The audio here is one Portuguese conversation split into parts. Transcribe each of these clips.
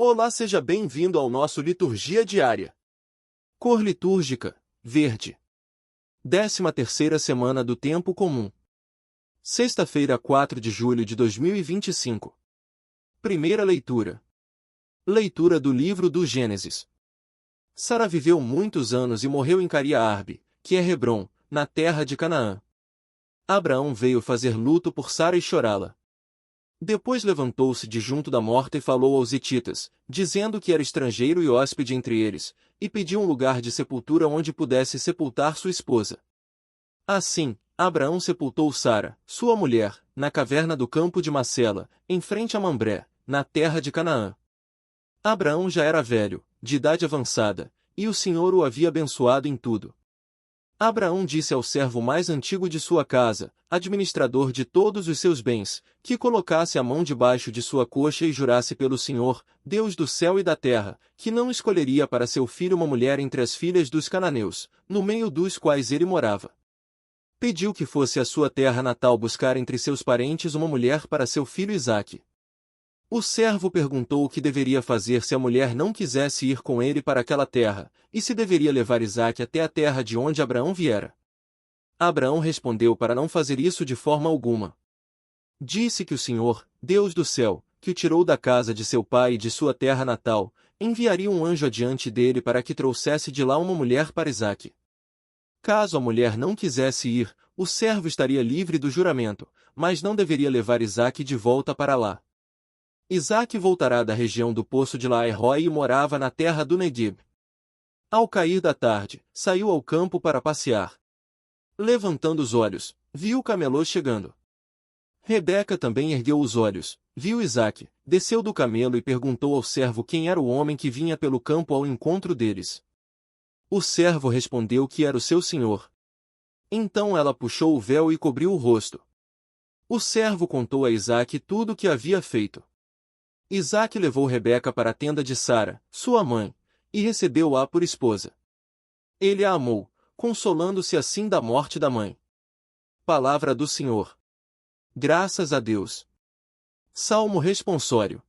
Olá, seja bem-vindo ao nosso Liturgia Diária. Cor litúrgica, verde. 13ª semana do Tempo Comum. Sexta-feira, 4 de julho de 2025. Primeira leitura. Leitura do livro do Gênesis. Sara viveu muitos anos e morreu em Cariá-Arbe, que é Hebrom, na terra de Canaã. Abraão veio fazer luto por Sara e chorá-la. Depois levantou-se de junto da morta e falou aos hititas, dizendo que era estrangeiro e hóspede entre eles, e pediu um lugar de sepultura onde pudesse sepultar sua esposa. Assim, Abraão sepultou Sara, sua mulher, na caverna do campo de Macela, em frente a Mambré, na terra de Canaã. Abraão já era velho, de idade avançada, e o Senhor o havia abençoado em tudo. Abraão disse ao servo mais antigo de sua casa, administrador de todos os seus bens, que colocasse a mão debaixo de sua coxa e jurasse pelo Senhor, Deus do céu e da terra, que não escolheria para seu filho uma mulher entre as filhas dos cananeus, no meio dos quais ele morava. Pediu que fosse a sua terra natal buscar entre seus parentes uma mulher para seu filho Isaque. O servo perguntou o que deveria fazer se a mulher não quisesse ir com ele para aquela terra, e se deveria levar Isaque até a terra de onde Abraão viera. Abraão respondeu para não fazer isso de forma alguma. Disse que o Senhor, Deus do céu, que o tirou da casa de seu pai e de sua terra natal, enviaria um anjo adiante dele para que trouxesse de lá uma mulher para Isaque. Caso a mulher não quisesse ir, o servo estaria livre do juramento, mas não deveria levar Isaque de volta para lá. Isaque voltará da região do poço de Laai-Roi e morava na terra do Neguib. Ao cair da tarde, saiu ao campo para passear. Levantando os olhos, viu o camelô chegando. Rebeca também ergueu os olhos, viu Isaque, desceu do camelo e perguntou ao servo quem era o homem que vinha pelo campo ao encontro deles. O servo respondeu que era o seu senhor. Então ela puxou o véu e cobriu o rosto. O servo contou a Isaque tudo o que havia feito. Isaque levou Rebeca para a tenda de Sara, sua mãe, e recebeu-a por esposa. Ele a amou, consolando-se assim da morte da mãe. Palavra do Senhor. Graças a Deus. Salmo responsório.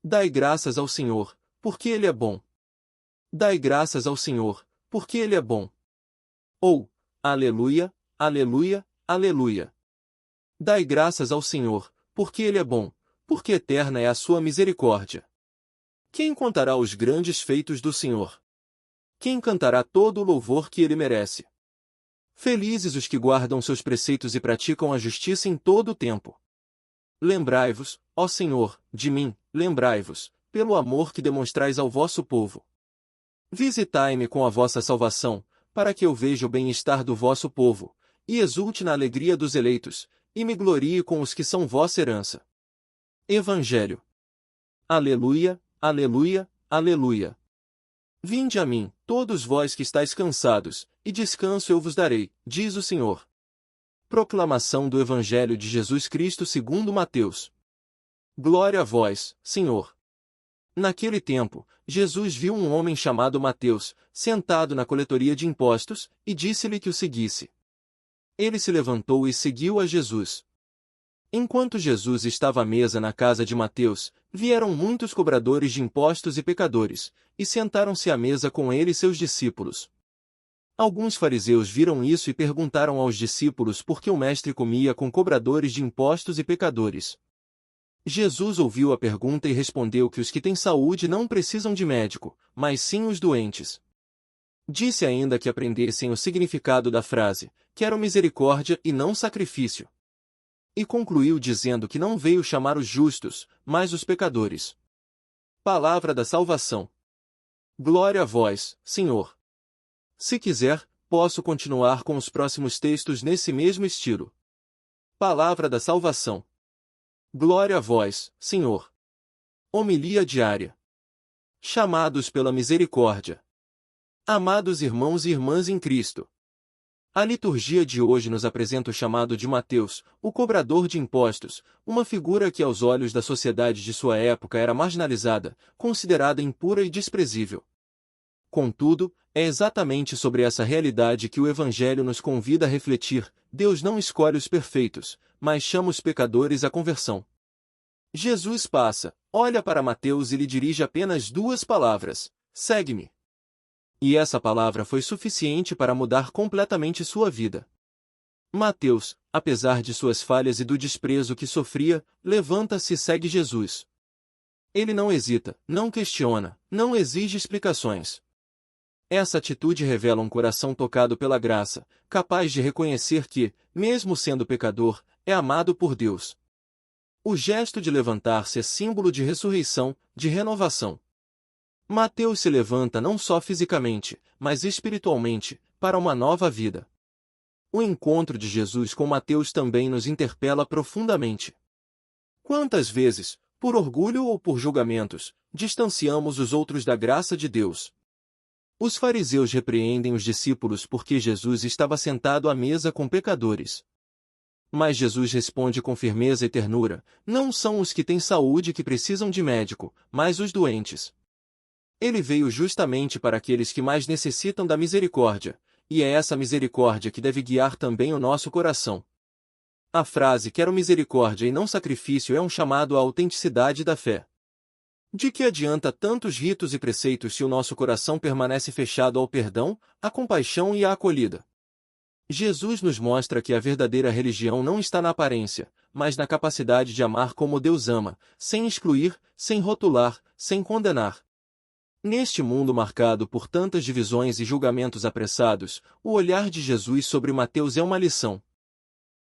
Dai graças ao Senhor, porque Ele é bom. Dai graças ao Senhor, porque Ele é bom. Ou, aleluia, aleluia, aleluia. Dai graças ao Senhor, porque Ele é bom, porque eterna é a sua misericórdia. Quem contará os grandes feitos do Senhor? Quem cantará todo o louvor que Ele merece? Felizes os que guardam seus preceitos e praticam a justiça em todo o tempo. Lembrai-vos, ó Senhor, de mim, lembrai-vos, pelo amor que demonstrais ao vosso povo. Visitai-me com a vossa salvação, para que eu veja o bem-estar do vosso povo, e exulte na alegria dos eleitos, e me glorie com os que são vossa herança. Evangelho. Aleluia, aleluia, aleluia. Vinde a mim, todos vós que estáis cansados, e descanso eu vos darei, diz o Senhor. Proclamação do Evangelho de Jesus Cristo segundo Mateus. Glória a vós, Senhor. Naquele tempo, Jesus viu um homem chamado Mateus, sentado na coletoria de impostos, e disse-lhe que o seguisse. Ele se levantou e seguiu a Jesus. Enquanto Jesus estava à mesa na casa de Mateus, vieram muitos cobradores de impostos e pecadores, e sentaram-se à mesa com ele e seus discípulos. Alguns fariseus viram isso e perguntaram aos discípulos por que o mestre comia com cobradores de impostos e pecadores. Jesus ouviu a pergunta e respondeu que os que têm saúde não precisam de médico, mas sim os doentes. Disse ainda que aprendessem o significado da frase, quero misericórdia e não sacrifício. E concluiu dizendo que não veio chamar os justos, mas os pecadores. Palavra da salvação. Glória a vós, Senhor. Se quiser, posso continuar com os próximos textos nesse mesmo estilo. Palavra da salvação. Glória a vós, Senhor. Homilia diária. Chamados pela misericórdia. Amados irmãos e irmãs em Cristo. A liturgia de hoje nos apresenta o chamado de Mateus, o cobrador de impostos, uma figura que aos olhos da sociedade de sua época era marginalizada, considerada impura e desprezível. Contudo, é exatamente sobre essa realidade que o Evangelho nos convida a refletir. Deus não escolhe os perfeitos, mas chama os pecadores à conversão. Jesus passa, olha para Mateus e lhe dirige apenas 2 palavras: segue-me. E essa palavra foi suficiente para mudar completamente sua vida. Mateus, apesar de suas falhas e do desprezo que sofria, levanta-se e segue Jesus. Ele não hesita, não questiona, não exige explicações. Essa atitude revela um coração tocado pela graça, capaz de reconhecer que, mesmo sendo pecador, é amado por Deus. O gesto de levantar-se é símbolo de ressurreição, de renovação. Mateus se levanta não só fisicamente, mas espiritualmente, para uma nova vida. O encontro de Jesus com Mateus também nos interpela profundamente. Quantas vezes, por orgulho ou por julgamentos, distanciamos os outros da graça de Deus? Os fariseus repreendem os discípulos porque Jesus estava sentado à mesa com pecadores. Mas Jesus responde com firmeza e ternura: não são os que têm saúde que precisam de médico, mas os doentes. Ele veio justamente para aqueles que mais necessitam da misericórdia, e é essa misericórdia que deve guiar também o nosso coração. A frase "quero misericórdia e não sacrifício" é um chamado à autenticidade da fé. De que adianta tantos ritos e preceitos se o nosso coração permanece fechado ao perdão, à compaixão e à acolhida? Jesus nos mostra que a verdadeira religião não está na aparência, mas na capacidade de amar como Deus ama, sem excluir, sem rotular, sem condenar. Neste mundo marcado por tantas divisões e julgamentos apressados, o olhar de Jesus sobre Mateus é uma lição.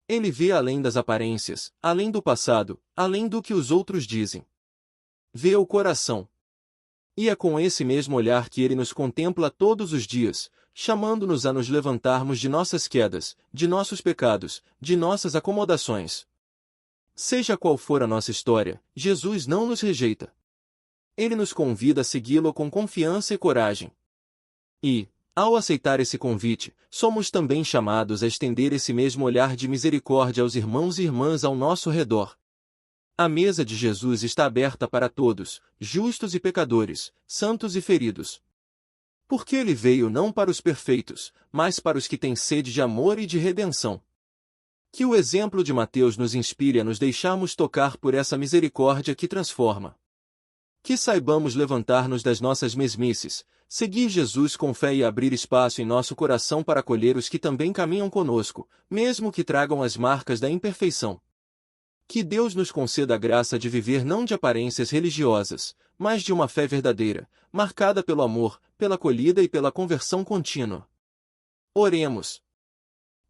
Ele vê além das aparências, além do passado, além do que os outros dizem. Vê o coração. E é com esse mesmo olhar que ele nos contempla todos os dias, chamando-nos a nos levantarmos de nossas quedas, de nossos pecados, de nossas acomodações. Seja qual for a nossa história, Jesus não nos rejeita. Ele nos convida a segui-lo com confiança e coragem. E, ao aceitar esse convite, somos também chamados a estender esse mesmo olhar de misericórdia aos irmãos e irmãs ao nosso redor. A mesa de Jesus está aberta para todos, justos e pecadores, santos e feridos. Porque ele veio não para os perfeitos, mas para os que têm sede de amor e de redenção. Que o exemplo de Mateus nos inspire a nos deixarmos tocar por essa misericórdia que transforma. Que saibamos levantar-nos das nossas mesmices, seguir Jesus com fé e abrir espaço em nosso coração para acolher os que também caminham conosco, mesmo que tragam as marcas da imperfeição. Que Deus nos conceda a graça de viver não de aparências religiosas, mas de uma fé verdadeira, marcada pelo amor, pela acolhida e pela conversão contínua. Oremos.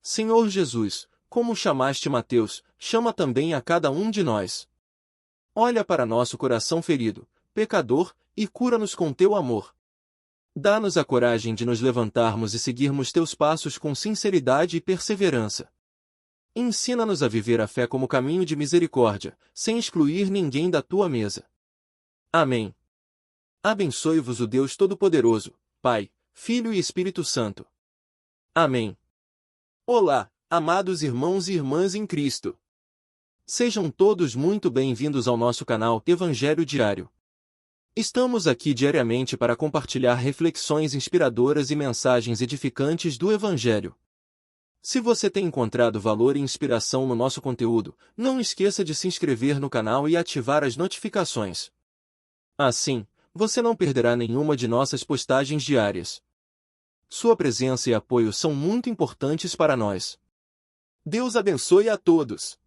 Senhor Jesus, como chamaste Mateus, chama também a cada um de nós. Olha para nosso coração ferido, pecador, e cura-nos com teu amor. Dá-nos a coragem de nos levantarmos e seguirmos teus passos com sinceridade e perseverança. Ensina-nos a viver a fé como caminho de misericórdia, sem excluir ninguém da tua mesa. Amém. Abençoe-vos o Deus Todo-Poderoso, Pai, Filho e Espírito Santo. Amém. Olá, amados irmãos e irmãs em Cristo. Sejam todos muito bem-vindos ao nosso canal Evangelho Diário. Estamos aqui diariamente para compartilhar reflexões inspiradoras e mensagens edificantes do Evangelho. Se você tem encontrado valor e inspiração no nosso conteúdo, não esqueça de se inscrever no canal e ativar as notificações. Assim, você não perderá nenhuma de nossas postagens diárias. Sua presença e apoio são muito importantes para nós. Deus abençoe a todos.